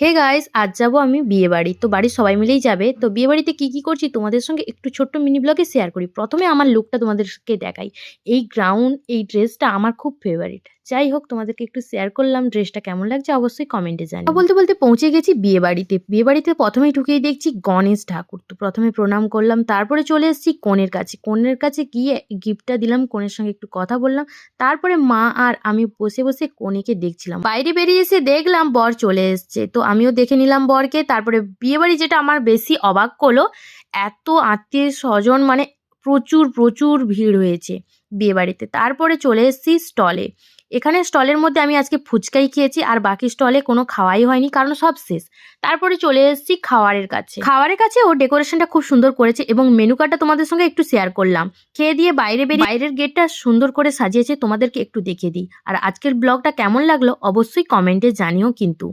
Hey guys, আজ যাবো আমি বিয়ে বাড়ি। তো বাড়ির সবাই মিলেই যাবে। তো বিয়ে বাড়িতে কি করছি তোমাদের সঙ্গে একটু ছোট্ট মিনি ব্লগে শেয়ার করি। প্রথমে আমার লুকটা তোমাদেরকে দেখাই। এই গ্রাউন এই ড্রেসটা আমার খুব ফেভারিট। যাই হোক, তোমাদেরকে একটু শেয়ার করলাম ড্রেসটা কেমন লাগছে অবশ্যই কমেন্টে জানিও। বলতে বলতে পৌঁছে গেছি বিয়ে বাড়িতে। বিয়ে বাড়িতে প্রথমেই ঢুকেই দেখছি গণেশ ঠাকুর। তো প্রথমে প্রণাম করলাম, তারপরে চলে এসেছি কনের কাছে। কনের কাছে গিয়ে গিফটটা দিলাম, কনের সঙ্গে একটু কথা বললাম। তারপরে মা আর আমি বসে বসে কনেকে দেখছিলাম। বাইরে বেরিয়ে এসে দেখলাম বর চলে এসছে। তো আমিও দেখে নিলাম বরকে। তারপরে বিয়েবাড়ি যেটা আমার বেশি অবাক করলো, এত আত্মীয় স্বজন, মানে প্রচুর প্রচুর ভিড় হয়েছে বিয়েবাড়িতে। তারপরে চলে এসেছি স্টলে। এখানে স্টলের মধ্যে আমি আজকে ফুচকাই খেয়েছি, আর বাকি স্টলে কোনো খাওয়াই হয়নি, কারণ সব শেষ। তারপরে চলে এসেছি খাওয়ারের কাছে। খাওয়ারের কাছে ও ডেকোরেশনটা খুব সুন্দর করেছে, এবং মেনু কার্ডটা তোমাদের সঙ্গে একটু শেয়ার করলাম। খেয়ে দিয়ে বাইরে বেরিয়ে বাইরের গেটটা সুন্দর করে সাজিয়েছে, তোমাদেরকে একটু দেখিয়ে দিই। আর আজকের ব্লগটা কেমন লাগলো অবশ্যই কমেন্টে জানিও কিন্তু।